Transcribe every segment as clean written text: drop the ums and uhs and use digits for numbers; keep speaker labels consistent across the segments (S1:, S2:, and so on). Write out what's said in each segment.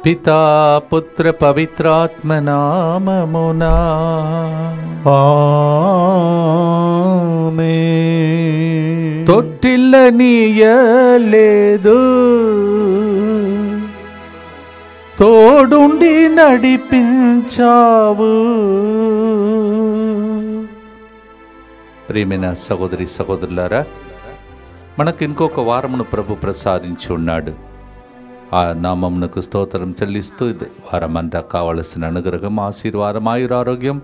S1: పితా పుత్ర పవిత్రాత్మ నామమునా
S2: ఆమేన్.
S1: తొట్టిల్ల నీయలేదు, తోడుండి నడిపించావు. ప్రియమైన సహోదరి సహోదరులారా, మనకు ఇంకొక వారమును ప్రభు ప్రసాదించి ఉన్నాడు. ఆ నామమునకు స్తోత్రం చెల్లిస్తూ వారమంతా కావలసిన అనుగ్రహం, ఆశీర్వాదం, ఆయురారోగ్యం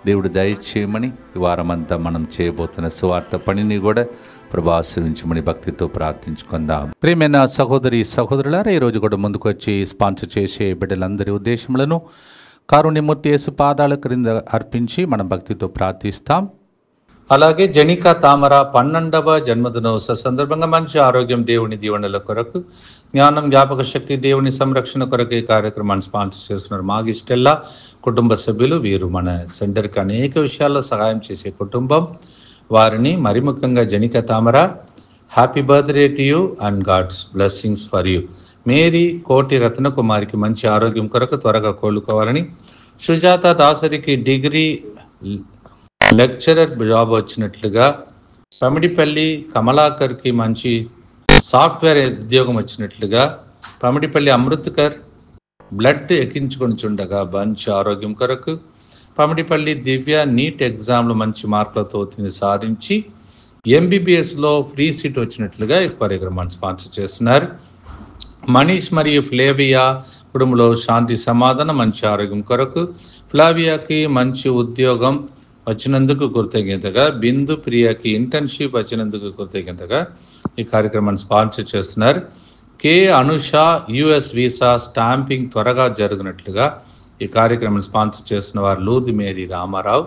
S1: దేవుడు దయచేయమని ఈ వారమంతా మనం చేయబోతున్న సువార్త పనిని కూడా ప్రభు ఆశీర్వించమని భక్తితో ప్రార్థించుకుందాం. ప్రియమైన సహోదరి సహోదరులారా, ఈరోజు కూడా ముందుకు వచ్చి స్పాన్సర్ చేసే బిడ్డలందరి ఉద్దేశములను కారుణ్యమూర్తి యేసు పాదాల క్రింద అర్పించి మనం భక్తితో ప్రార్థిస్తాం. అలాగే జనికా తామర 12వ జన్మదినోత్సవ సందర్భంగా మంచి ఆరోగ్యం, దేవుని దీవెనల కొరకు, జ్ఞానం, జ్ఞాపక శక్తి, దేవుని సంరక్షణ కొరకు ఈ కార్యక్రమాన్ని స్పాన్సర్ చేస్తున్నారు మాగి స్టెల్లా కుటుంబ సభ్యులు. వీరు మన సెంటర్కి అనేక విషయాల్లో సహాయం చేసే కుటుంబం. వారిని మరి ముఖ్యంగా జనికా తామర, happy birthday to you and God's blessings for you. Mary Koti రత్నకుమారికి మంచి ఆరోగ్యం కొరకు త్వరగా కోలుకోవాలని, సుజాత దాసరికి డిగ్రీ లెక్చరర్ జాబ్ వచ్చినట్లుగా, పమిడిపల్లి కమలాకర్కి మంచి సాఫ్ట్వేర్ ఉద్యోగం వచ్చినట్లుగా, పమిడిపల్లి అమృత్కర్ బ్లడ్ ఎక్కించుకొని చుండగా మంచి ఆరోగ్యం కొరకు, పమిడిపల్లి దివ్య నీట్ ఎగ్జామ్లో మంచి మార్కులతో సాధించి ఎంబీబీఎస్లో ఫ్రీ సీట్ వచ్చినట్లుగా ఈ కార్యక్రమాన్ని స్పాన్సర్ చేస్తున్నారు. మనీష్ మరియు ఫ్లేవియా కుటుంబంలో శాంతి సమాధానం, మంచి ఆరోగ్యం కొరకు, ఫ్లావియాకి మంచి ఉద్యోగం వచ్చినందుకు కృతజ్ఞతగా, బిందు ప్రియకి ఇంటర్న్షిప్ వచ్చినందుకు కృతజ్ఞతగా ఈ కార్యక్రమాన్ని స్పాన్సర్ చేస్తున్నారు. కే అనుష యుఎస్ వీసా స్టాంపింగ్ త్వరగా జరుగునట్లుగా ఈ కార్యక్రమాన్ని స్పాన్సర్ చేస్తున్న వారు లూర్ది మేరీ రామారావు.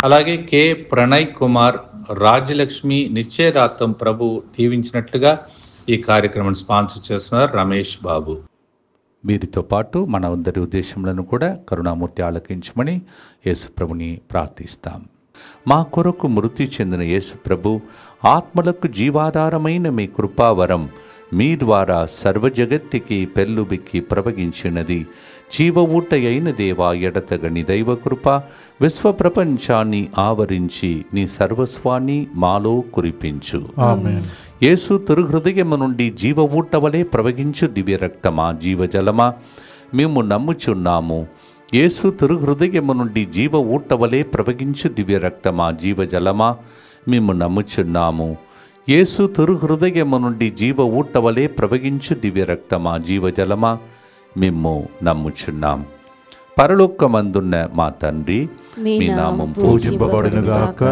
S1: అలాగే కే ప్రణయ్ కుమార్ రాజ్యలక్ష్మి నిశ్చయదార్థం ప్రభు దీవించినట్లుగా ఈ కార్యక్రమాన్ని స్పాన్సర్ చేస్తున్నారు రమేష్ బాబు. వీరితో పాటు మన అందరి ఉద్దేశములను కూడా కరుణామూర్తి ఆలకించమని యేసుప్రభుని ప్రార్థిస్తాం. మా కొరకు మృతి చెందిన యేసుప్రభు ఆత్మలకు జీవాధారమైన మీ కృపావరం మీ ద్వారా సర్వజగత్తికి పెళ్ళుబిక్కి ప్రవగించినది. జీవ ఊట అయిన దేవా, ఎడతగని దైవ కృప విశ్వ ప్రపంచాన్ని ఆవరించి నీ సర్వస్వాన్ని మాలో కురిపించు.
S2: ఆమేన్.
S1: యేసు తిరుహృదయము నుండి జీవ ఊట వలె ప్రవగించు దివ్య రక్తమా, జీవజలమా, మేము నమ్ముచున్నాము. యేసు తిరుహృదయము నుండి జీవ ఊట వలె ప్రవగించు దివ్య రక్తమా, జీవజలమా, మేము నమ్ముచున్నాము. యేసు తిరుహృదయము నుండి జీవ ఊట వలె ప్రవగించు దివ్య రక్తమా, జీవజలమా, మేము నమ్ముచున్నాం. పరలోకమందున్న మా తండ్రి, మీ నామం
S2: పూజింపబడునుగాక,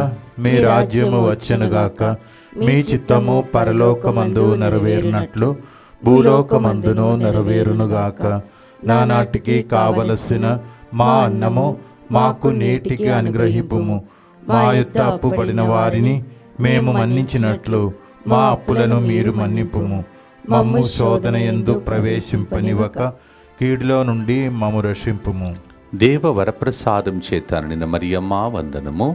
S2: మీ రాజ్యము వచ్చునుగాక, మీ చిత్తము పరలోకమందు నెరవేరునట్లు భూలోకమందును నెరవేరునుగాక. నానాటికి కావలసిన మా అన్నము మాకు నేటికి అనుగ్రహింపుము. మా యొద్ద అప్పుబడిన వారిని మేము మన్నించినట్లు మా అప్పులను మీరు మన్నింపుము. మమ్ము శోధన యందు ప్రవేశింపనివ్వక కీడులో నుండి మమ్ము రక్షింపుము.
S1: దేవ వరప్రసాదం చేత నిన్న మరియమ్మ వందనము.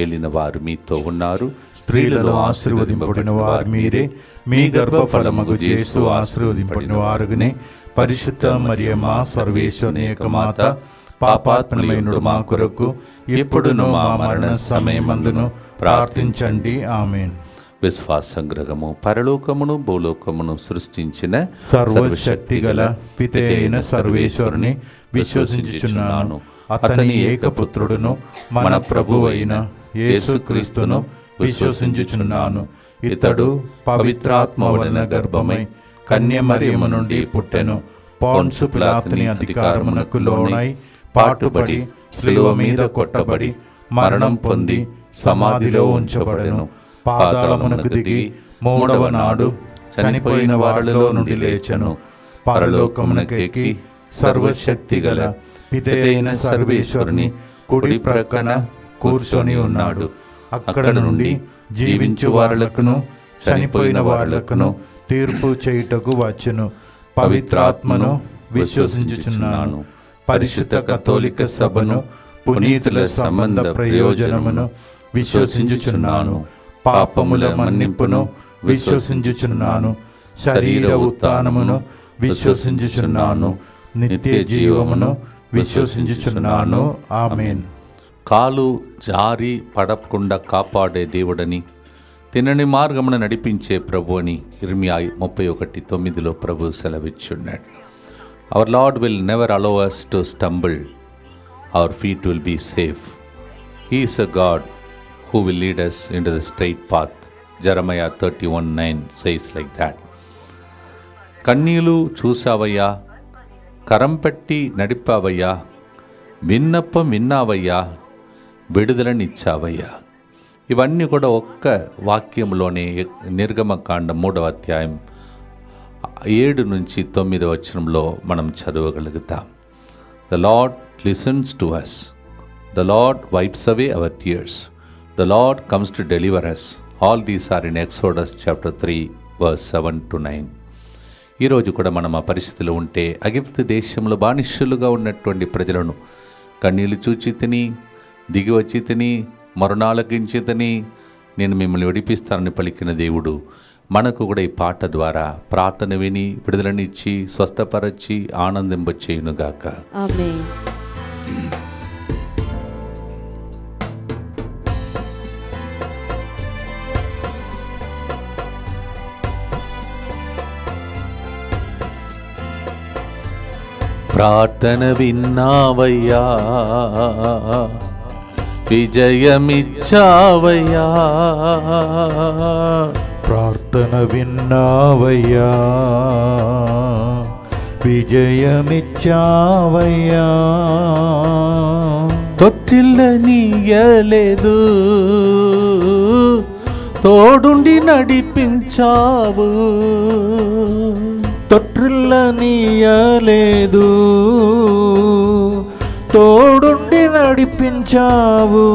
S1: ఏలిన వారు మీతో ఉన్నారు,
S2: స్త్రీలలో ఆశీర్వదింపబడిన వారు మీరే, మీ గర్భఫలమగు యేసు ఆశీర్వదింపబడిన వారుగానే. పరిశుద్ధ మరియమ్మ సర్వేశ్వరుని యొక్క మాత, పాపాత్మలైనడు మా కొరకు ఇప్పుడును మా మరణ సమయమందును ప్రార్థించండి. ఆమేన్.
S1: విశ్వాసంగ్రహము, పరలోకమును భూలోకమును సృష్టించిన
S2: సర్వశక్తి గల పితే అయిన సర్వేశ్వరుని విశ్వసించుచున్నాను. అతని ఏకపుత్రుడును మన ప్రభువు అయిన యేసుక్రీస్తును విశ్వసించుచున్నాను. ఇతడు పవిత్రాత్మ వలన గర్భమై కన్యమరియము నుండి పుట్టెను. పోన్సు పిలాతుని అధికారమునకు లోనై పాటుపడి శిలువ మీద కొట్టబడి మరణం పొంది సమాధిలో ఉంచబడెను. పాతాళమునకు దిగి మూడవ నాడు చనిపోయిన వారిలో నుండి లేచెను. పరలోకమునకెక్కి సర్వశక్తి గల పితైన సర్వేశ్వరుని కుడి ప్రక్కన కూర్చొని ఉన్నాడు. అక్కడ నుండి జీవించు వారులకును చనిపోయిన వారులకును తీర్పు చేయుటకు వచ్చును. పవిత్రాత్మను విశ్వసించుచున్నాను. పరిశుద్ధ కథోలిక సభను, పునీతుల సంబంధ ప్రయోజనమును విశ్వసించుచున్నాను. పాపముల మన్నింపును విశ్వసించుచున్నాను. శరీర ఉత్థానమును విశ్వసించుచున్నాను. నిత్య జీవమును విశ్వసించుచున్నాను. ఆమేన్.
S1: కాలు జారి పడకుండా కాపాడే దేవుడని, తినని మార్గమున నడిపించే ప్రభు అని ఇర్మియా 31:9 ప్రభు సెలవిచ్చున్నాడు. Our lord will never allow us to stumble. Our feet will be safe. He is a God who will lead us into the straight path. Jeremiah 31:9 says like that. కన్నీలు చూసావయ్యా, కరం పెట్టి నడిపావయ్యా, విన్నప్పం విన్నావయ్యా, విడుదలనిచ్చావయ్యా. ఇవన్నీ కూడా ఒక్క వాక్యంలోనే నిర్గమకాండ 3వ అధ్యాయం 7 నుంచి 9వ వచనంలో మనం చదవగలుగుతాం. The Lord listens to us. The Lord wipes away our tears. The Lord comes to deliver us. All these are in Exodus chapter 3 verse 7 to 9. ఈరోజు కూడా మనం ఆ పరిస్థితిలో ఉంటే, ఐగుప్తు దేశంలో బానిసలుగా ఉన్నటువంటి ప్రజలను కన్నీళ్లు చూచి తిని, దిగి వచ్చి తిని, మరణాలకించి తిని, నేను మిమ్మల్ని విడిపిస్తానని పలికిన దేవుడు మనకు కూడా ఈ పాట ద్వారా ప్రార్థన విని విడుదలనిచ్చి స్వస్థపరచి ఆనందింపచేయునుగాక.
S3: ఆమేన్.
S1: ప్రార్థన విన్నావయ్యా, విజయమిచ్చావయ్యా.
S2: ప్రార్థన విన్నావయ్యా, విజయమిచ్చావయ్యా.
S1: తొట్టిల్లనీయలేదు, తోడుండి నడిపించావు.
S2: తొట్టిల్లనీయలేదు, తోడుండి నడిపించావు.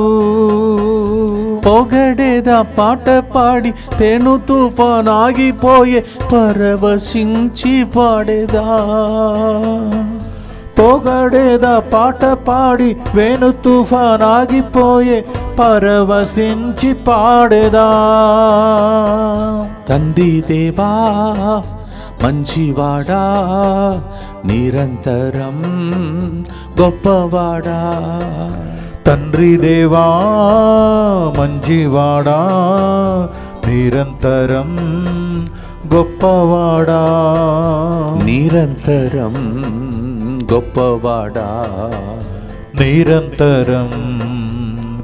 S1: పొగడేదా పాట పాడి పెను తుఫాన్ ఆగిపోయే, పరవశించి పాడేదా.
S2: పొగడేదా పాట పాడి వేణు తుఫాన్ ఆగిపోయే, పరవశించి పాడేదా.
S1: తండ్రి దేవా మంచివాడా, నిరంతరం గొప్పవాడా.
S2: తండ్రి దేవా మంచివాడా, నిరంతరం గొప్పవాడా.
S1: నిరంతరం గొప్పవాడా,
S2: నిరంతరం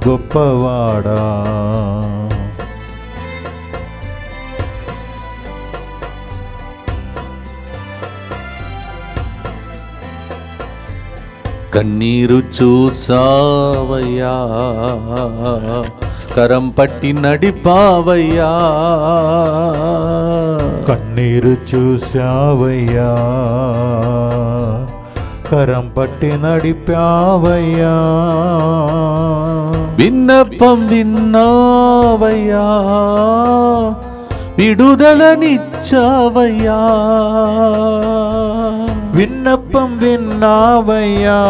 S2: గొప్పవాడా.
S1: కన్నీరు చూసావయ్యా, కరం పట్టి నడిపావయ్యా.
S2: కన్నీరు చూసావయ్యా, కరం పట్టి నడిపావయ్యా.
S1: విన్నపం విన్నావయ్యా, విడుదలనిచ్చావయ్యా.
S2: విన్నపం విన్నావయ్యా,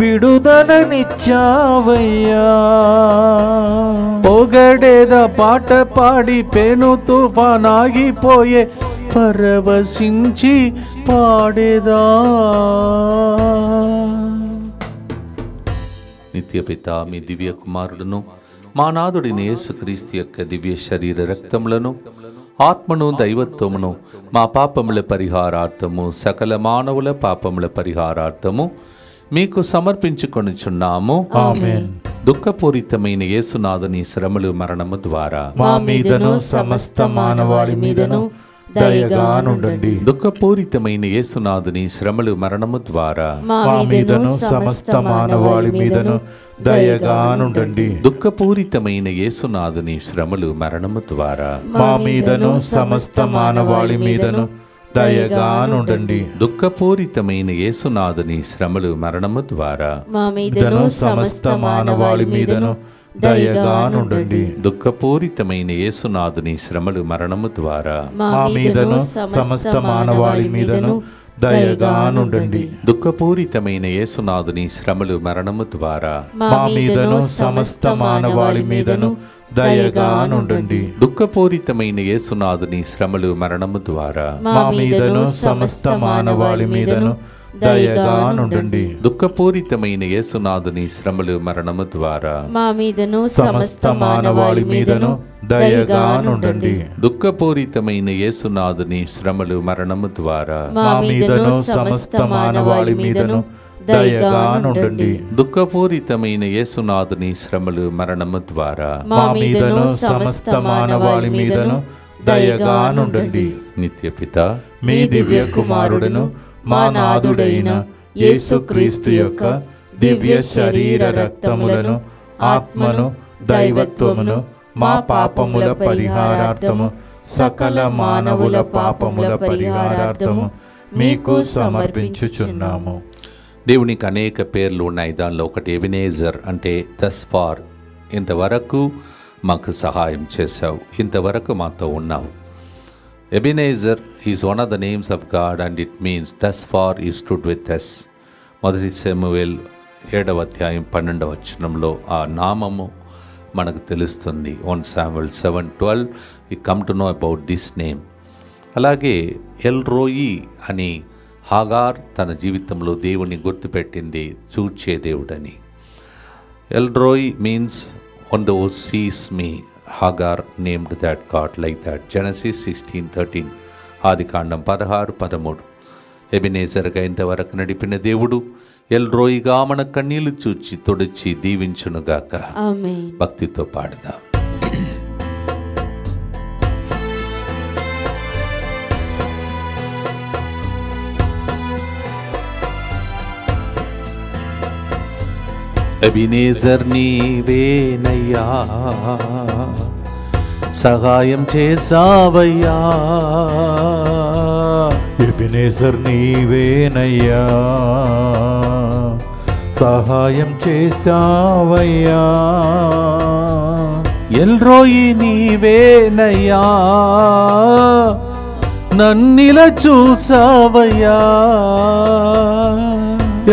S2: విడుదలనిచ్చావయ్యా.
S1: పొగడేదా పాట పాడి పెను తుఫాన్ ఆగిపోయే, పరవశించి పాడేదా. నిత్యపిత మీ దివ్య కుమారుడును మా నాథుడిని యేసుక్రీస్తు యొక్క దివ్య శరీర రక్తములను, ఆత్మను, దైవత్వమును మా పాపముల పరిహారార్థము, సకల మానవుల పాపముల పరిహారార్థము మీకు సమర్పించుకొనుచున్నాము.
S2: ఆమేన్.
S1: దుఃఖపూరితమైన యేసునాథుని శ్రమలు మరణము ద్వారా
S3: మా మీదను సమస్త మానవాళి మీదను దయగా నుండండి.
S1: దుఃఖపూరితమైన యేసునాథుని శ్రమలు మరణము ద్వారా
S3: మా మీదను సమస్త మానవాళి మీదను దయగా నుండండి.
S1: దుఃఖపూరితమైన యేసునాథుని శ్రమలు మరణము ద్వారా
S2: మా మీదను సమస్త మానవాళి మీదను దయగా నుండండి.
S1: దుఃఖపూరితమైన యేసునాథుని శ్రమలు మరణము ద్వారా
S3: మా మీదను సమస్త మానవాళి మీదను దయగా నుండండి.
S1: దుఃఖపూరితమైన యేసునాథుని శ్రమలు మరణము ద్వారా
S3: మా మీదను సమస్త మానవాళి మీదను దయగా నుండండి.
S1: దుఃఖపూరితమైన యేసునాథుని శ్రమలు మరణము ద్వారా
S3: మా మీదను సమస్త మానవాళి మీదను
S2: దయగానుండండి.
S1: దుఃఖపూరితమైన యేసునాథుని శ్రమలు మరణము ద్వారా
S2: మా మీదను సమస్త మానవాళి మీదను దయగానుండండి.
S1: దుఃఖపూరితమైన యేసునాథుని శ్రమలు మరణము ద్వారా
S3: మా మీదను
S2: సమస్త మానవాళి మీదను దయగానుండండి.
S1: దుఃఖపూరితమైన యేసునాథుని శ్రమలు మరణము ద్వారా
S3: మా మీదను సమస్త మానవాళి మీదను దయగానుండండి.
S1: దుఃఖపూరితమైన యేసునాథుని శ్రమలు మరణము ద్వారా
S3: మా మీదను సమస్త మానవాళి మీదను దయగానుండండి.
S1: నిత్యపిత
S2: మీ దివ్య కుమారుడును మా నాథుడైన యేసుక్రీస్తు యొక్క దివ్య శరీర రక్తములను ఆత్మను దైవత్వమును మా పాపముల పరిహారార్థము సకల మానవుల పాపముల పరిహారార్థము మీకు సమర్పించుచున్నాము.
S1: దేవునికి అనేక పేర్లు ఉన్నాయి. దానిలో ఒకటి ఎబినేజర్, అంటే దస్ ఫార్, ఇంతవరకు మాకు సహాయం చేశావు, ఇంతవరకు మాతో ఉన్నావు. Ebenezer is one of the names of God and it means thus far he stood with us. 1 సమూయేలు 7వ అధ్యాయం 12వ వచనంలో ఆ నామము మనకు తెలుస్తుంది. 1 Samuel 7:12 we come to know about this name. అలాగే ఎల్ రోయి అని హాగార్ తన జీవితంలో దేవుని గుర్తుపెట్టింది, చూచే దేవుడని. El Roi means one who sees me. Hagar named that God like that. Genesis 16:13, ఆదికాండం 16:13. ఎబినేజర్గా ఇంతవరకు నడిపిన దేవుడు ఎల్ రోయిగా మన కన్నీళ్లు చూచి తొడిచి దీవించునుగాక.
S3: ఆమేన్.
S1: భక్తితో పాడదాం. ఎబినేజర్ నీవేనయ్యా, సహాయం చేసావయ్యా.
S2: ఎబినేజర్ నీవేనయ్యా, సహాయం చేసావయ్యా.
S1: ఎల్ రోయి నీవేనయ్యా, నన్నిల చూసావయ్యా.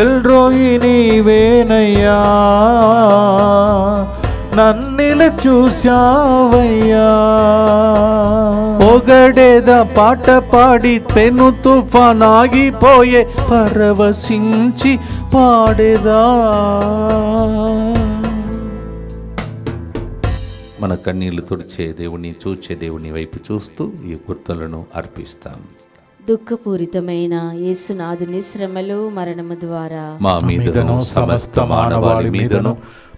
S2: ఎల్ రోయి నీవేనయ్యా, నన్నిల చూసావయ్యా.
S1: పొగడేద పాట పాడి పెను తుఫాన్ ఆగిపోయే, పరవశించి పాడేదా. మన కన్నీళ్లు తుడిచే దేవుని, చూచే దేవుని వైపు చూస్తూ ఈ గుర్తులను అర్పిస్తాం.
S3: దుఃఖపూరితమైన యేసునాథుని శ్రమలు మరణము ద్వారా
S1: మా మీదను సమస్త మానవాళి మీదను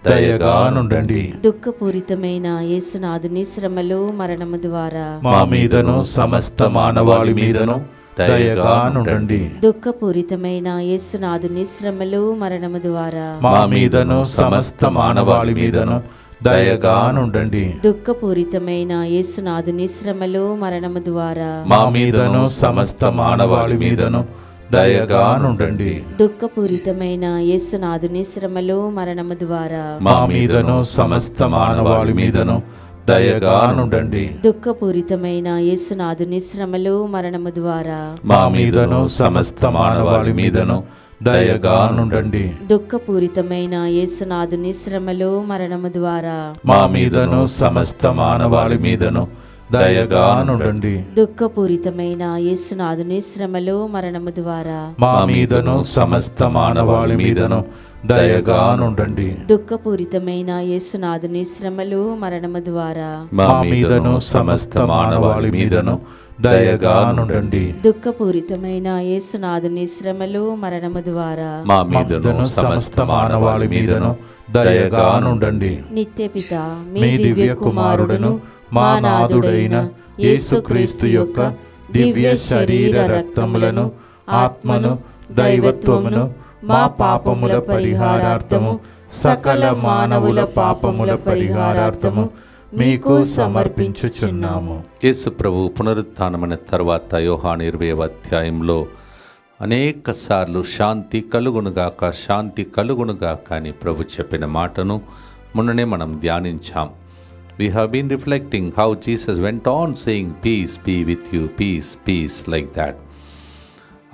S1: దయగానుండండి.
S3: దుఃఖపూరితమైన యేసునాథుని శ్రమలు మరణము ద్వారా
S2: మా మీదను సమస్త మానవాళి మీదను దయగానుండండి.
S3: దుఃఖపూరితమైన యేసునాథుని శ్రమలు మరణము ద్వారా
S2: మా మీదను సమస్త మానవాళి మీదను దయగానుండండి.
S3: దుఃఖపూరితమైన యేసునాథుని శ్రమలు మరణము ద్వారా
S2: మా మీదను సమస్త మానవాళి మీదను దయగానుండండి.
S3: దుఃఖపూరితమైన యేసునాథుని శ్రమలు మరణము ద్వారా
S2: మా మీదను సమస్త మానవాళి మీదను దయగానుండండి.
S3: దుఃఖపూరితమైన యేసునాథుని శ్రమలు మరణము ద్వారా
S2: మా మీదను సమస్త మానవాళి మీదను దయగానుండండి.
S3: దుఃఖపూరితమైన యేసునాథుని శ్రమలు మరణము ద్వారా
S2: మా మీదను సమస్త మానవాళి మీదను దయగానుండండి.
S3: దుఃఖపూరితమైన యేసునాథుని శ్రమలు మరణము ద్వారా
S2: మా మీదను సమస్త మానవాళి మీదను దయగానుండండి.
S3: దుఃఖపూరితమైన యేసునాథుని శ్రమలు మరణము ద్వారా
S2: మా మీదను సమస్త మానవాళి మీదను దయగానుండండి.
S3: దుఃఖపూరితమైన యేసునాథుని శ్రమలు మరణము ద్వారా
S1: మా మీదను
S2: సమస్త మానవాళి మీదను దయగానుండండి.
S3: నిత్యపిత మీ దివ్య కుమారుడును మా నాథుడైన యేసుక్రీస్తు యొక్క దివ్య శరీర రక్తములను ఆత్మను దైవత్వమును మా పాపముల పరిహారార్థము సకల మానవుల పాపముల పరిహారార్థము మీకు సమర్పించుచున్నాము.
S1: యేసు ప్రభు పునరుత్థానమైన తర్వాత యోహాను 20వ అధ్యాయంలో అనేక సార్లు శాంతి కలుగునుగాక, శాంతి కలుగునుగాక అని ప్రభు చెప్పిన మాటను మొన్ననే మనం ధ్యానించాం. We have been reflecting how Jesus went on saying, peace be with you, peace, peace, like that.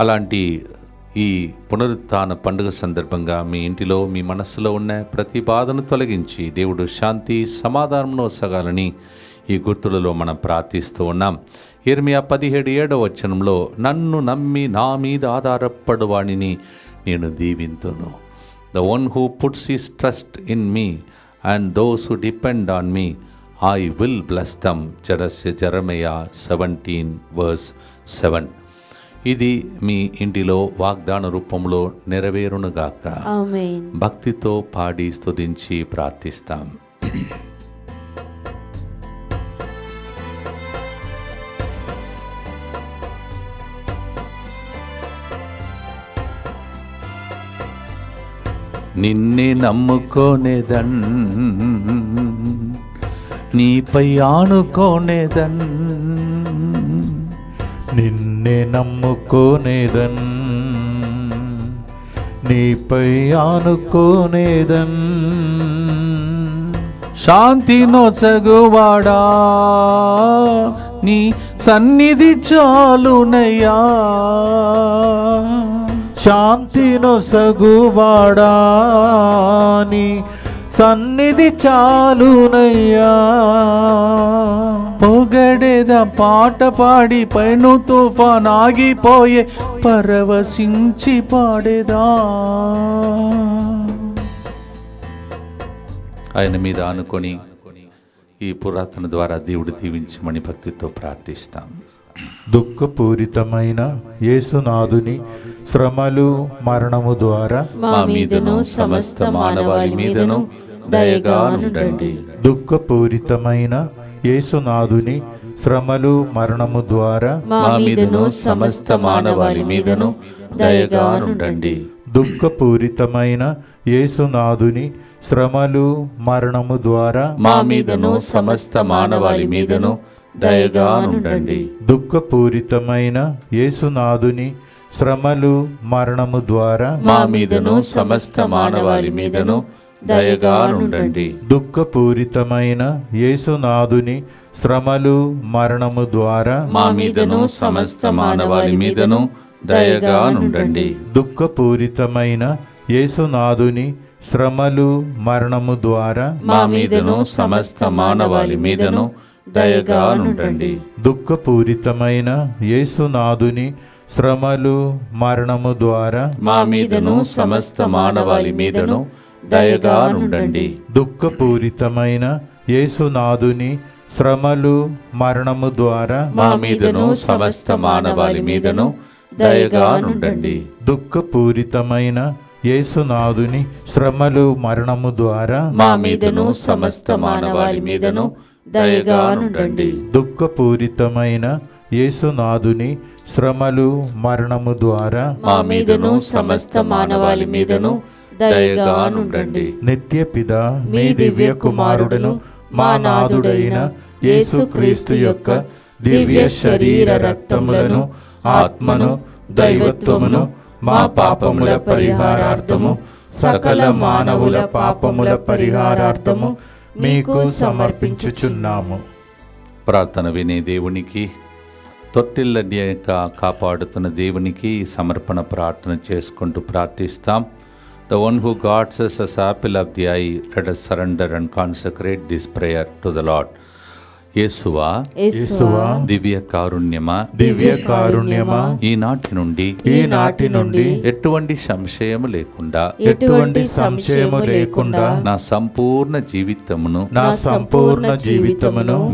S1: అలాంటి ఈ పునరుత్థాన పండుగ సందర్భంగా మీ ఇంటిలో మీ మనస్సులో ఉన్న ప్రతి బాధను తొలగించి దేవుడు శాంతి సమాధానంలో వసగాలని ఈ గుర్తులలో మనం ప్రార్థిస్తూ ఉన్నాం. యెర్మీయా 17:7 నన్ను నమ్మి నా మీద ఆధారపడువాడిని నేను దీవింతును. The one who puts his trust in me and those who depend on me I will bless them. Jeremiah 17:7. ఇది మీ ఇంటిలో వాగ్దాన రూపంలో నెరవేరునుగాక.
S3: ఆమేన్.
S1: భక్తితో పాడి స్తుతించి ప్రార్థిస్తాం. నిన్నే నమ్ముకోనేదన్, నీపై ఆనుకోనేదన్,
S2: నిన్నే నమ్ముకోనేదన్, నీపై ఆనుకోనేదన్.
S1: శాంతి నొసగువాడా నీ సన్నిధి చాలునయ్యా,
S2: శాంతి నొసగువాడా నీ సన్నిధి చాలునయ్యా.
S1: పొగడేద పాట పాడి పైను తుఫాన్ ఆగిపోయే పరవశించి పాడేదా. ఆయన మీద ఆనుకొని ఈ పురాతన ద్వారా దేవుడు దీవించమని భక్తితో ప్రార్థిస్తాం.
S2: దుఃఖపూరితమైన యేసునాథుని శ్రమలు మరణము ద్వారా
S3: మా మీదను సమస్త మానవాళి మీదను దయగా నుండండి.
S2: దుఃఖపూరితమైన యేసునాథుని శ్రమలు మరణము ద్వారా
S1: మా మీదను సమస్త మానవాళి మీదను దయగా నుండండి.
S2: దుఃఖపూరితమైన యేసునాథుని శ్రమలు మరణము ద్వారా
S1: మా మీదను సమస్త మానవాళి మీదను దయగా నుండండి.
S2: దుఃఖపూరితమైన యేసునాథుని శ్రమలు మరణము ద్వారా
S1: మా మీదను సమస్త మానవాళి మీదను దయగా నుండండి.
S2: దుఃఖపూరితమైన యేసునాథుని శ్రమలు మరణము ద్వారా
S1: మా మీదను సమస్త మానవాళి మీదను దయగా నుండండి.
S2: దుఃఖపూరితమైన యేసునాథుని శ్రమలు మరణము ద్వారా
S1: మా మీదను సమస్త మానవాళి మీదను దయగా నుండండి.
S2: దుఃఖపూరితమైన యేసునాథుని శ్రమలు మరణము ద్వారా
S1: మా మీదను సమస్త మానవాళి మీదను దయగా నుండండి.
S2: దుఃఖపూరితమైన యేసునాథుని శ్రమలు మరణము ద్వారా
S1: మా మీదను సమస్త మానవాళి మీదను దయగా నుండండి.
S2: దుఃఖపూరితమైన యేసునాథుని శ్రమలు మరణము ద్వారా
S1: మా మీదను సమస్త మానవాళి మీదను దయగా నుండండి.
S2: దుఃఖపూరితమైన యేసునాథుని శ్రమలు మరణము ద్వారా
S1: మా మీదను సమస్త మానవాళి మీదను దయగా నుండండి.
S2: నిత్యపిత మీ దివ్య కుమారుడును మా నాథుడైన యేసుక్రీస్తు యొక్క దివ్య శరీర రక్తములను ఆత్మను దైవత్వమును మా పాపముల పరిహారార్థము సకల మానవుల పాపముల పరిహారార్థము మీకు సమర్పించుచున్నాము.
S1: ప్రార్థన వినే దేవునికి, తొట్టిల్లడ్యక కాపాడుతున్న దేవునికి సమర్పణ ప్రార్థన చేసుకుంటూ ప్రార్థిస్తాం. The one who guards us as apple of the eye, let us surrender and consecrate this prayer to the Lord. యేసువా, దివ్య కారుణ్యమా,
S2: దివ్య కారుణ్యమా,
S1: ఈనాటి నుండి ఎటువంటి సంశయము లేకుండా నా సంపూర్ణ జీవితమును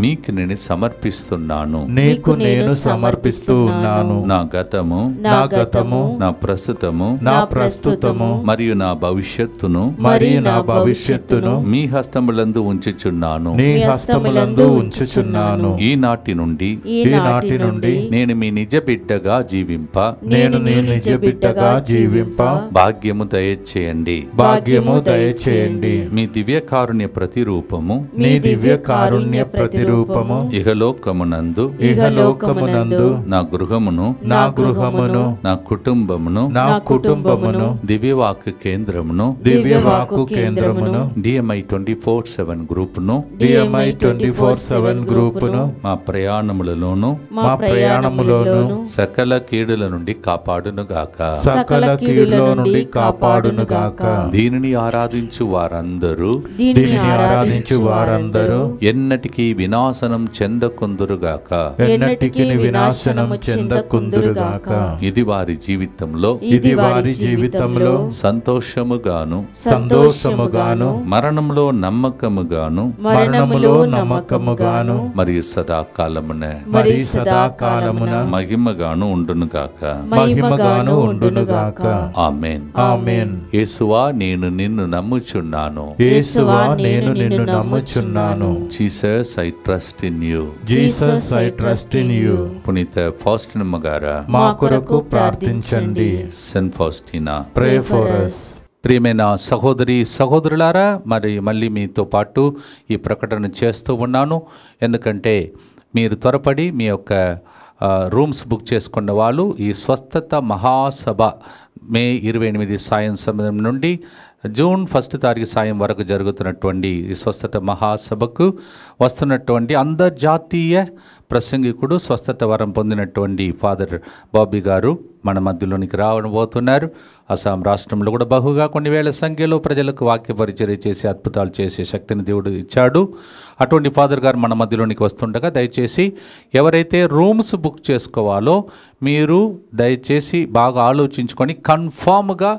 S1: నీకు నేను సమర్పిస్తున్నాను. నా గతము, నా ప్రస్తుతము మరియు నా భవిష్యత్తును మీ హస్తములందు ఉంచుచున్నాను. ఈనాటి నుండి నేను మీ నిజ బిడ్డగా జీవింప భాగ్యము దయచేయండి. మీ దివ్య కారుణ్య ప్రతిరూపము ఇహలోకమునందు నా గృహమును నా కుటుంబమును దివ్యవాక్కు కేంద్రమును
S2: DMI 24/7
S1: గ్రూపును
S2: మిషన్ గ్రూపును
S1: మా ప్రయాణములలోను
S3: మా ప్రయాణములోను
S1: సకల కీడుల నుండి కాపాడునుగాక.
S2: సకల కీడుల నుండి కాపాడునుగాక.
S1: దీనిని ఆరాధించు వారందరూ
S2: దీనిని ఆరాధించు వారందరూ
S1: ఎన్నటికీ వినాశనం చెందకుందురుగాక.
S2: ఎన్నటికి వినాశనము చెందకుందురుగాక.
S1: ఇది వారి జీవితంలో
S2: ఇది వారి జీవితంలో
S1: సంతోషముగాను
S2: సంతోషముగాను
S1: మరణంలో నమ్మకముగాను
S2: మరణములో నమ్మకముగాను
S1: మరియు సదాకాలమున
S2: మరి సదాకాలమున
S1: మహిమగాను ఉండునుగాక.
S2: మహిమగాను ఉండునుగాక.
S1: ఆమేన్.
S2: ఆమేన్.
S1: యేసువా నేను నిన్ను నమ్ముచున్నాను.
S2: యేసువా నేను నిన్ను నమ్ముచున్నాను.
S1: Jesus I trust in you.
S2: Jesus I trust in you.
S1: పునీత ఫాస్టినమ్మ గారా
S2: మా కొరకు ప్రార్థించండి.
S1: Saint Faustina
S2: pray for us.
S1: ప్రియమైన సహోదరి సహోదరులారా, మరి మళ్ళీ మీతో పాటు ఈ ప్రకటన చేస్తూ ఉన్నాను. ఎందుకంటే మీరు త్వరపడి మీ యొక్క రూమ్స్ బుక్ చేసుకున్న వాళ్ళు ఈ స్వస్థత మహాసభ మే 28 సాయం సమయం నుండి జూన్ 1 తారీఖు సాయం వరకు జరుగుతున్నటువంటి ఈ స్వస్థత మహాసభకు వస్తున్నటువంటి అంతర్జాతీయ ప్రసంగికుడు స్వస్థత వరం పొందినటువంటి ఫాదర్ బాబీ గారు మన మధ్యలోనికి రావబోతున్నారు. అస్సాం రాష్ట్రంలో కూడా బహుగా కొన్ని వేల సంఖ్యలో ప్రజలకు వాక్య పరిచర్య చేసి అద్భుతాలు చేసే శక్తిని దేవుడు ఇచ్చాడు. అటువంటి ఫాదర్ గారు మన మధ్యలోనికి వస్తుండగా దయచేసి ఎవరైతే రూమ్స్ బుక్ చేసుకోవాలో మీరు దయచేసి బాగా ఆలోచించుకొని కన్ఫామ్గా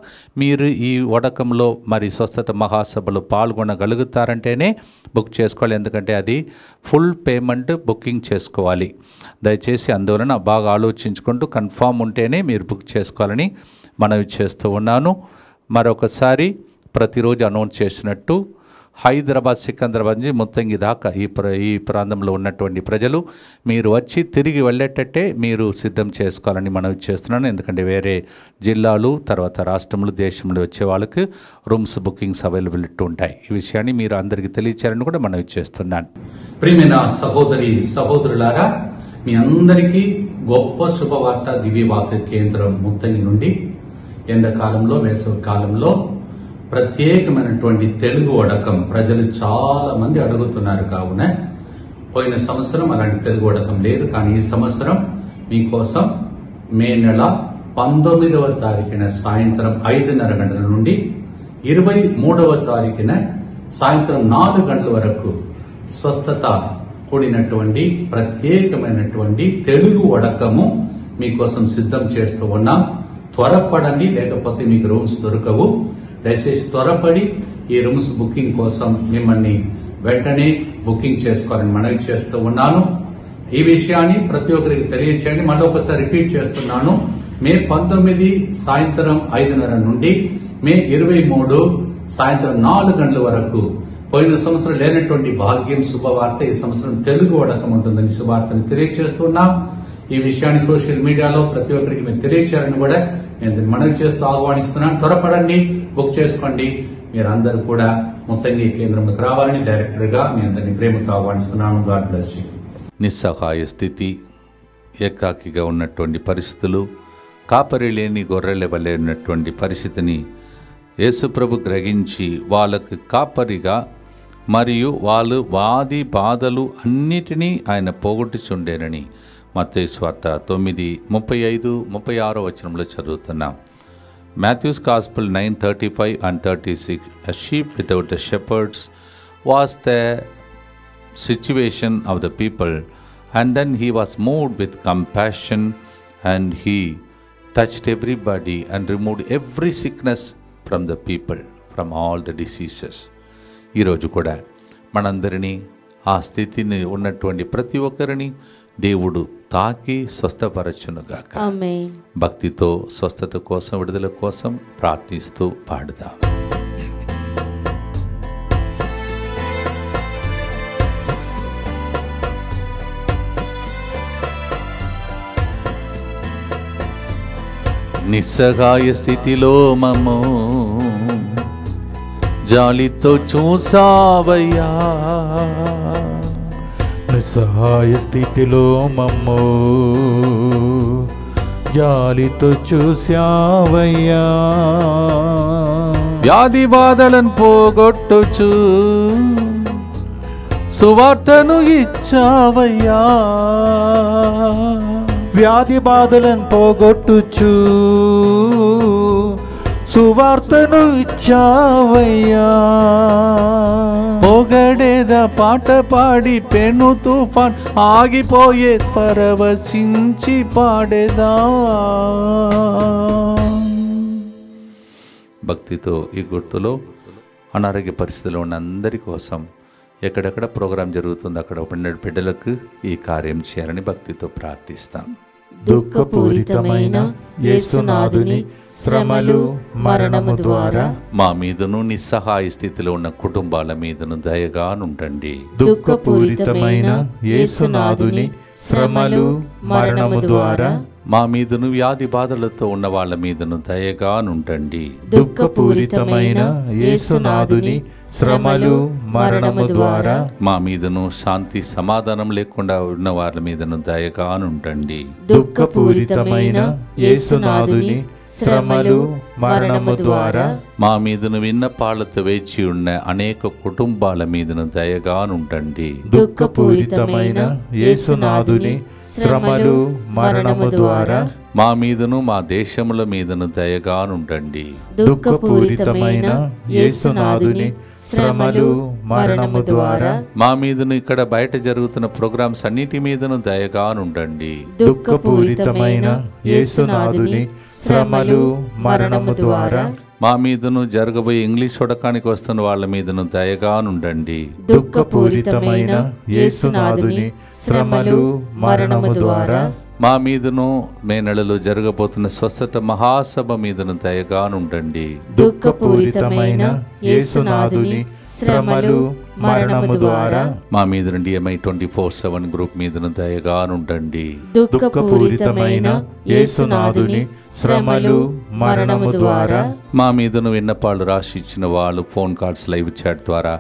S1: మీరు ఈ వడకంలో మరి స్వస్థత మహాసభలో పాల్గొనగలుగుతారంటేనే బుక్ చేసుకోవాలి. ఎందుకంటే అది ఫుల్ పేమెంట్ బుకింగ్ చేసుకోవాలి. దయచేసి అందువలన బాగా ఆలోచించుకుంటూ కన్ఫామ్ ఉంటేనే మీరు బుక్ చేసుకోవాలని మనవి చేస్తూ ఉన్నాను. మరొకసారి ప్రతిరోజు అనౌన్స్ చేసినట్టు హైదరాబాద్ సికింద్రాబాద్ నుంచి ముత్తంగి దాకా ఈ ప్రాంతంలో ఉన్నటువంటి ప్రజలు మీరు వచ్చి తిరిగి వెళ్ళేటట్టే మీరు సిద్ధం చేసుకోవాలని మనవి చేస్తున్నాను. ఎందుకంటే వేరే జిల్లాలు తర్వాత రాష్ట్రములు దేశంలో వచ్చే వాళ్ళకి రూమ్స్ బుకింగ్స్ అవైలబిలిటీ ఉంటాయి. ఈ విషయాన్ని మీరు అందరికీ తెలియచేయాలని కూడా మనవి చేస్తున్నాను. ప్రియమైన సహోదరి సహోదరులారా, మీ అందరికీ గొప్ప శుభవార్త దివ్యవాక్య కేంద్రం ముత్తంగి నుండి ఎండాకాలంలో వేసవి కాలంలో ప్రత్యేకమైనటువంటి తెలుగు వడకం ప్రజలు చాలా మంది అడుగుతున్నారు. కావున పోయిన సంవత్సరం అలాంటి తెలుగు వడకం లేదు, కానీ ఈ సంవత్సరం మీకోసం మే నెల 19వ తారీఖున సాయంత్రం 5:30 గంటల నుండి 23వ తారీఖున సాయంత్రం 4 గంటల వరకు స్వస్థత కూడినటువంటి ప్రత్యేకమైనటువంటి తెలుగు వడకము మీకోసం సిద్ధం చేస్తూ ఉన్నాం. త్వరపడండి, లేకపోతే మీకు రూమ్స్ దొరకవు. దయచేసి త్వరపడి ఈ రూమ్స్ బుకింగ్ కోసం మిమ్మల్ని వెంటనే బుకింగ్ చేసుకోవాలని మనవి చేస్తూ ఉన్నాను. ఈ విషయాన్ని ప్రతి ఒక్కరికి తెలియచేయండి. మళ్ళీ ఒకసారి రిపీట్ చేస్తున్నాను. మే 19 సాయంత్రం 5:30 నుండి మే 23 సాయంత్రం 4 గంటల వరకు పోయిన సంవత్సరం లేనటువంటి భాగ్యం శుభవార్త ఈ సంవత్సరం తెలుగు వడకం ఉంటుందని శుభవార్తను తెలియజేస్తున్నాం. ఈ విషయాన్ని సోషల్ మీడియాలో ప్రతి ఒక్కరికి మీరు తెలియచేయాలని కూడా నేను మనవి చేస్తూ ఆహ్వానిస్తున్నాను. త్వరపడండి, బుక్ చేసుకోండి. మీరందరూ కూడా ముత్తంగి కేంద్రంలోకి రావాలని డైరెక్టర్గా మీ అందరినీ ప్రేమతో ఆహ్వానిస్తున్నాను. God bless you. నిస్సహాయ స్థితి, ఏకాకిగా ఉన్నటువంటి పరిస్థితులు, కాపరి లేని గొర్రెల వలె ఉన్నటువంటి పరిస్థితిని యేసుప్రభు గ్రహించి వాళ్ళకు కాపరిగా మరియు వాళ్ళు వాది బాధలు అన్నిటినీ ఆయన పోగొట్టుచుండేనని మత్తయి సువార్త 9:35-36 వచనంలో చదువుతున్నాం. Matthew's gospel 9:35 and 36. A sheep without the shepherds was the situation of the people, and then he was moved with compassion and he touched everybody and removed every sickness from the people, from all the diseases. ఈరోజు కూడా మనందరినీ ఆ స్థితిని ఉన్నటువంటి ప్రతి ఒక్కరిని దేవుడు తాకి స్వస్థపరచునుగాక.
S3: ఆమేన్.
S1: భక్తితో స్వస్థత కోసం, విడుదల కోసం ప్రార్థిస్తూ పాడుదాం. నిస్సహాయ స్థితిలో మమ్మో జాలితో చూసావయ్యా,
S2: నిస్సహాయ స్థితిలో మమ్మో జాలితో చూసావయ్యా,
S1: వ్యాధి బాధలను పోగొట్టుచు సువార్తను ఇచ్చావయ్యా,
S2: వ్యాధి బాధలను పోగొట్టుచు సువార్తను ఇచ్చావయ్యా.
S1: పొగడేదా పాట పాడి పెను తుఫాన్ ఆగిపోయే పరవశించి పాడేదా. భక్తితో ఈ గుర్తులో అనారోగ్య పరిస్థితిలో ఉన్న అందరి కోసం ఎక్కడెక్కడ ప్రోగ్రాం జరుగుతుందో అక్కడ ఉన్న బిడ్డలకు ఈ కార్యం చేయాలని భక్తితో ప్రార్థిస్తాం.
S3: దుఃఖపూరితమైన యేసునాథుని శ్రమలు మరణము ద్వారా
S1: మా మీదను నిస్సహాయ స్థితిలో ఉన్న కుటుంబాల మీదను దయగా నుండండి.
S3: దుఃఖపూరితమైన యేసునాథుని శ్రమలు మరణము ద్వారా
S1: మా మీదను వ్యాధి బాధలతో ఉన్న వాళ్ళ మీదను దయగా నుండండి.
S3: దుఃఖపూరితమైన యేసునాథుని శ్రమలు మరణము ద్వారా
S1: మా మీదను శాంతి సమాధానం లేకుండా ఉన్న వాళ్ళ మీదను దయగా నుండండి.
S3: దుఃఖపూరితమైన యేసునాథుని శ్రమలు మరణము ద్వారా
S1: మా మీదను విన్నపాలతో వేచి ఉన్న అనేక కుటుంబాల మీదను దయగా నుండండి.
S3: దుఃఖపూరితమైన యేసునాథుని శ్రమలు మరణము ద్వారా
S1: మా మీదను మా దేశముల మీదను దయగా నుండండి.
S3: దుఃఖపూరితమైన యేసునాథుని శ్రమలు మరణము ద్వారా
S1: మా మీదను ఇక్కడ బయట జరుగుతున్న ప్రోగ్రామ్స్ అన్నిటి మీదను దయగా నుండండి.
S3: దుఃఖపూరితమైన యేసునాథుని శ్రమలు మరణము ద్వారా
S1: మా మీదను జరగబోయే ఇంగ్లీష్ వడకానికి వస్తున్న వాళ్ళ మీదను దయగా నుండండి.
S3: దుఃఖపూరితమైన యేసునాథుని శ్రమలు మరణము ద్వారా
S1: మా మీదను మే నెలలో జరగబోతున్న స్వస్థత మహాసభ మీదను దయగా నుండండి.
S3: దుఃఖపూరితమైన యేసునాథుని శ్రమలు మరణము ద్వారా
S1: మా మీద నుండి DMI 24/7 గ్రూప్ మీదను దయగా నుండండి.
S3: దుఃఖపూరితమైన యేసునాథుని శ్రమలు మరణము ద్వారా
S1: మా మీదను విన్నపాళ్ళు రాసి ఇచ్చిన వాళ్ళు ఫోన్ కాల్స్ లైవ్ చాట్ ద్వారా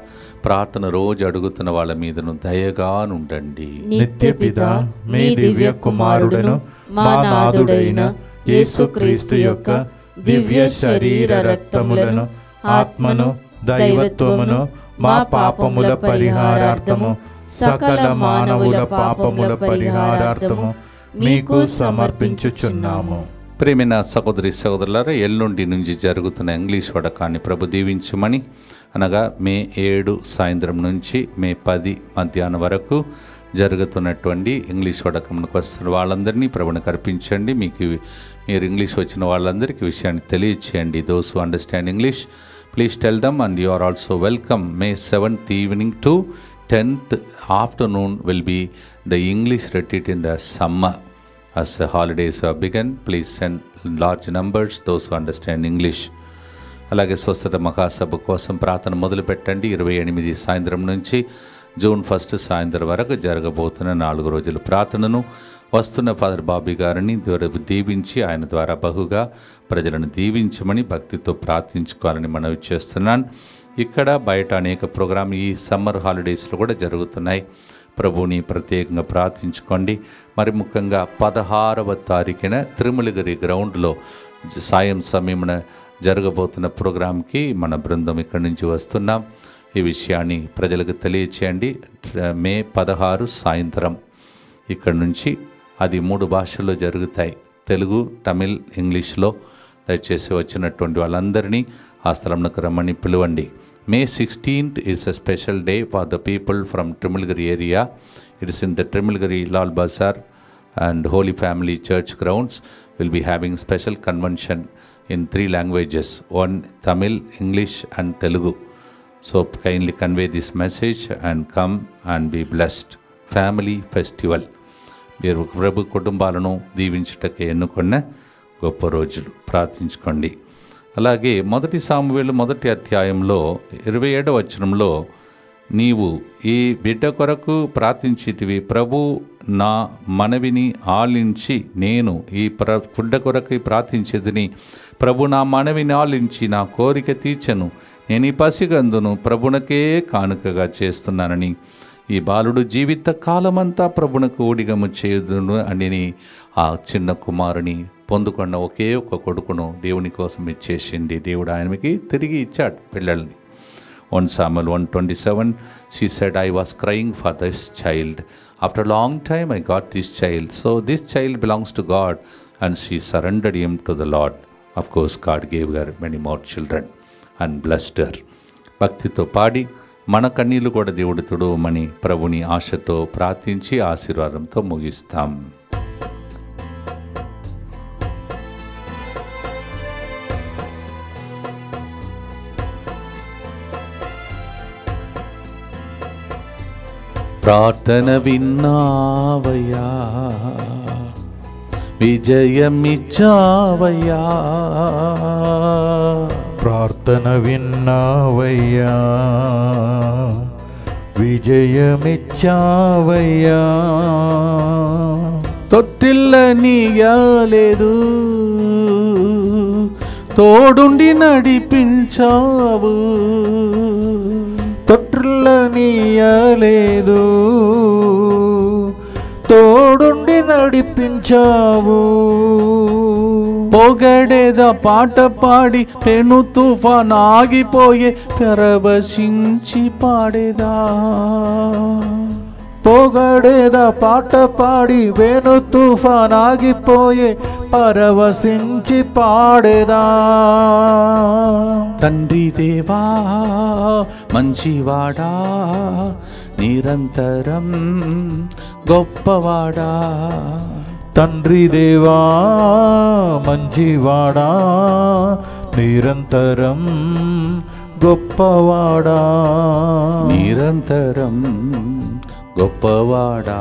S1: ప్రార్థన రోజు అడుగుతున్న వాళ్ళ మీదను దయగా నుండండి.
S3: నిత్య పితా మీ దివ్య కుమారుడును మా నాథుడైన యేసుక్రీస్తు యొక్క దివ్య శరీర రక్తములను ఆత్మను దైవత్వమును మా పాపముల పరిహారార్థము సకల మానవుల పాపముల పరిహారార్థము మీకు సమర్పించుచున్నాము.
S1: ప్రేమైన సహోదరి సహోదరులారా, ఎల్లుండి నుంచి జరుగుతున్న ఇంగ్లీష్ వడకాన్ని ప్రభు దీవించమని, అనగా మే 7 సాయంత్రం నుంచి మే 10 మధ్యాహ్నం వరకు జరుగుతున్నటువంటి ఇంగ్లీష్ వడకంకు వస్తున్న వాళ్ళందరినీ ప్రభుని కర్పించండి. మీరు ఇంగ్లీష్ వచ్చిన వాళ్ళందరికీ విషయాన్ని తెలియచేయండి. Those who understand English, please tell them and you are also welcome. May 7th evening to 10th afternoon will be the English retreat in the summer. As the holidays have begun, please send large numbers those who understand English. అలాగే స్వస్థత మహాసభ కోసం ప్రార్థన మొదలుపెట్టండి. 28 సాయంత్రం నుంచి June 1 సాయంత్రం వరకు జరగబోతున్న 4 రోజుల ప్రార్థనను వస్తున్న ఫాదర్ బాబీ గారిని దీవించి ఆయన ద్వారా బహుగా ప్రజలను దీవించమని భక్తితో ప్రార్థించుకోవాలని మనవి చేస్తున్నాను. ఇక్కడ బయట అనేక ప్రోగ్రాం ఈ సమ్మర్ హాలిడేస్లో కూడా జరుగుతున్నాయి. ప్రభుని ప్రత్యేకంగా ప్రార్థించుకోండి. మరి ముఖ్యంగా 16వ తారీఖున తిరుమలగిరి గ్రౌండ్లో సాయం సమయమున జరగబోతున్న ప్రోగ్రాంకి మన బృందం ఇక్కడి నుంచి వస్తున్నాం. ఈ విషయాన్ని ప్రజలకు తెలియచేయండి. మే 16 సాయంత్రం ఇక్కడి నుంచి అది 3 భాషల్లో జరుగుతాయి, తెలుగు, తమిళ్, ఇంగ్లీష్లో. దయచేసి వచ్చినటువంటి వాళ్ళందరినీ ఆ స్థలంలోకి రమ్మని పిలువండి. May 16th is a special day for the people from Trimalgiri area. It is in the Trimalgiri Lal Bazar and Holy Family Church grounds. We'll be having special convention in 3 languages, one Tamil, English and Telugu. So kindly convey this message and come and be blessed. Family festival. మీరు ప్రభు కుటుంబాలను దీవించుటకే ఎన్నుకున్న గొప్ప రోజులు, ప్రార్థించుకోండి. అలాగే 1 సామువేలు 1వ అధ్యాయంలో 27వ వచనంలో, నీవు ఈ బిడ్డ కొరకు ప్రార్థించితివి, ప్రభు నా మనవిని ఆలించి, నేను ఈ బిడ్డ కొరకు ప్రార్థించేదిని, ప్రభు నా మనవిని ఆలించి నా కోరిక తీర్చెను, నేను ఈ పసిగందును ప్రభునకే కానుకగా చేస్తున్నానని, ఈ బాలుడు జీవిత కాలమంతా ప్రభునకు ఊడిగము చేయుదును అని ఆ చిన్న కుమారుని పొందుకున్న ఒకే ఒక కొడుకును దేవుని కోసం ఇచ్చేసింది. దేవుడు ఆయనకి తిరిగి ఇచ్చాడు పిల్లల్ని. 1 Samuel 1:27, she said, I was crying for this child. After a long time, I got this child. So this child belongs to God, and she surrendered him to the Lord. Of course, God gave her many more children and blessed her. భక్తితో పాడి మన కన్నీళ్లు కూడా దేవుడు తుడవమని ప్రభుని ఆశతో ప్రార్థించి ఆశీర్వాదంతో ముగిస్తాం. ప్రార్థన విన్నావయ్యా, విజయమిచ్చావయ్యా.
S3: ప్రార్థన విన్నావయ్యా, విజయమిచ్చావయ్యా.
S1: తొట్టిల్లనీయలేదు, తోడుండి నడిపించావు.
S2: తొట్టిల్లనీయలేదు, తోడుండి నడిపించావు.
S1: పొగడేదా పాట పాడి పెను తుఫాన్ ఆగిపోయే పరవశించి పాడేదా.
S2: పొగడేదా పాట పాడి వేణు తుఫాన్ ఆగిపోయే పరవశించి పాడేదా.
S1: తండ్రి దేవా మంచివాడా, నిరంతరం గొప్పవాడా.
S2: తండ్రి దేవా మంచివాడా, నిరంతరం గొప్పవాడా.
S1: నిరంతరం గొప్పవాడా,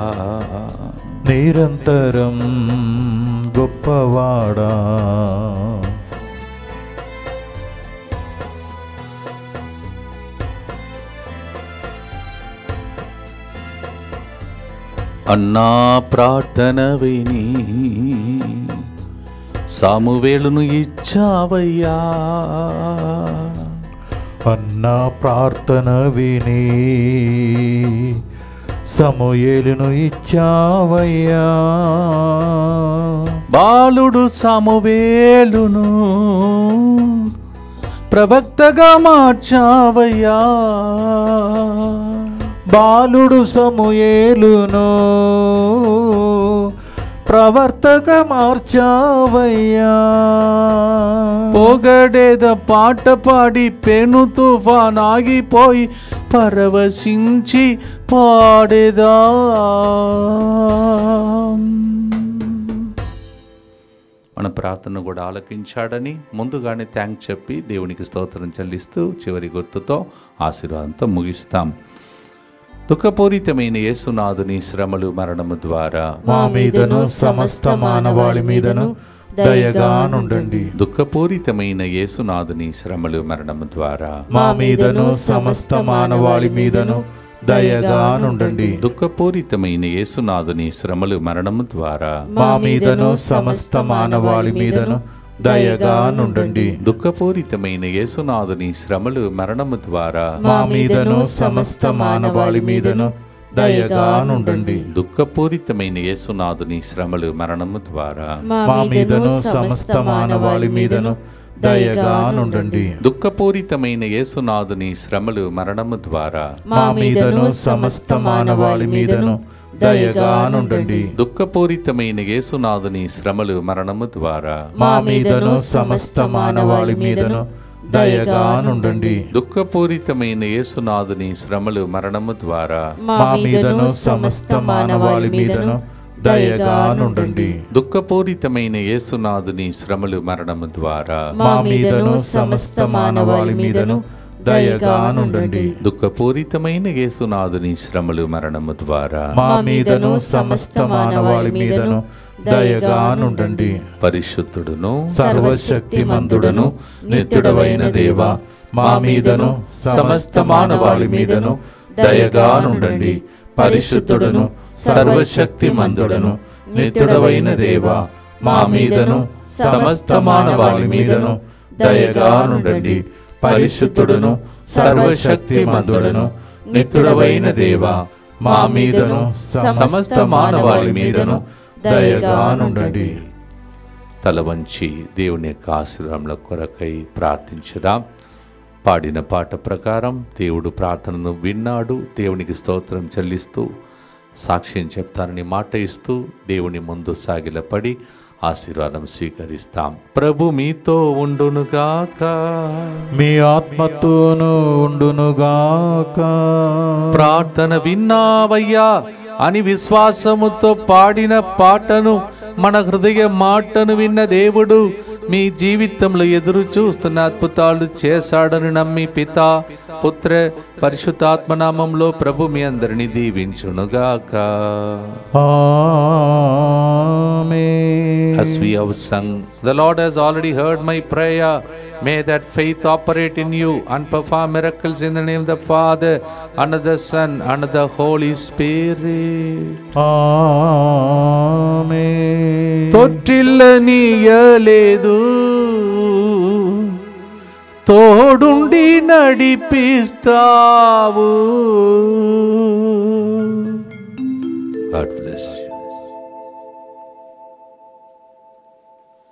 S2: నిరంతరం గొప్పవాడా.
S1: అన్నా ప్రార్థన విని సామువేలును ఇచ్చావయ్యా.
S2: అన్నా ప్రార్థన విని సమూయేలును ఇచ్చావయ్యా.
S1: బాలుడు సామువేలును ప్రవక్తగా మార్చావయ్యా.
S2: బాలుడు సమూయేలును ప్రవర్తగా మార్చావయ్యా.
S1: పొగడేద పాట పాడి పెను తుఫాన్ ఆగిపోయి పరవశించి పాడేదా. మన ప్రార్థన కూడా ఆలకించాడని ముందుగానే థ్యాంక్స్ చెప్పి దేవునికి స్తోత్రం చెల్లిస్తూ చివరి గుర్తుతో ఆశీర్వాదంతో ముగిస్తాం. దుఃఖపూరితమైన యేసునాథుని శ్రమలు మరణము ద్వారా
S3: మా మీదను సమస్త మానవాళి మీదను దయగా నుండండి.
S1: దుఃఖపూరితమైన యేసునాథుని శ్రమలు మరణము ద్వారా
S3: మా మీదను సమస్త మానవాళి మీదను దయగా నుండండి.
S1: దుఃఖపూరితమైన యేసునాథుని శ్రమలు మరణము ద్వారా
S3: మా మీదను సమస్త మానవాళి మీదను దయగా నుండండి.
S1: దుఃఖపూరితమైన యేసునాథుని శ్రమలు మరణము ద్వారా
S3: మా మీదను సమస్త మానవాళి మీదను దయగా నుండండి.
S1: దుఃఖపూరితమైన యేసునాథుని శ్రమలు మరణము ద్వారా
S3: మా మీదను సమస్త మానవాళి మీదను దయగా నుండండి.
S1: దుఃఖపూరితమైన యేసునాథుని శ్రమలు మరణము ద్వారా
S3: మా మీదను సమస్త మానవాళి మీదను దయగా నుండండి.
S1: దుఃఖపూరితమైన యేసునాథుని శ్రమలు మరణము ద్వారా
S3: మా మీదను సమస్త మానవాళి మీదను దయగా నుండండి.
S1: దుఃఖపూరితమైన యేసునాథుని శ్రమలు మరణము ద్వారా
S3: మా మీదను సమస్త మానవాళి మీదను దయగా నుండండి.
S1: దుఃఖపూరితమైన యేసునాథుని శ్రమలు మరణము ద్వారా
S3: మా మీదను సమస్త మానవాళి మీదను దయగా నుండండి.
S1: దుఃఖపూరితమైన యేసునాథుని శ్రమలు మరణము ద్వారా
S3: మా మీదను సమస్త మానవాళి మీదను దయగా నుండండి.
S1: పరిశుద్ధుడును
S3: సర్వశక్తిమంతుడను నిత్యుడవైన దేవా, మా మీదను సమస్త మానవాళి మీదను దయగా నుండండి. పరిశుద్ధుడను సర్వశక్తిమంతుడను నిత్యుడవైన దేవా, మా మీదను సమస్త మానవాళి మీదను దయగా నుండండి. పరిశుద్ధుడను సర్వశక్తిమంతుడను నిత్యుడవైన దేవా, మా మీదను సమస్త మానవాళి మీదను దయగా నుండండి.
S1: తల వంచి దేవుని యొక్క ఆశీర్వాదముల కొరకై ప్రార్థించుదాం. పాడిన పాట ప్రకారం దేవుడు ప్రార్థనను విన్నాడు. దేవునికి స్తోత్రం చెల్లిస్తూ సాక్ష్యం చెప్తానని మాట ఇస్తూ దేవుని ముందు సాగిలపడి ఆశీర్వాదం స్వీకరిస్తాం. ప్రభు మీతో ఉండునుగాక,
S2: మీ ఆత్మతోనూ ఉండునుగాక.
S1: ప్రార్థన విన్నావయ్యా అని విశ్వాసముతో పాడిన పాటను, మన హృదయ మాటను విన్న దేవుడు మీ జీవితంలో ఎదురు చూస్తున్న అద్భుతాలు చేశాడని నమ్మి పితా పుత్ర పరిశుద్ధాత్మ నామంలో ప్రభు మీ అందరిని దీవించునుగాక.
S2: Amen.
S1: As we have sung, the Lord has already heard my prayer. May that faith operate in you and perform miracles in the name of the Father, and of the Son, and of the Holy Spirit.
S2: Amen.
S1: తొట్టిల్లనీయలేదు, తోడుండి నడిపిస్తావు. God bless.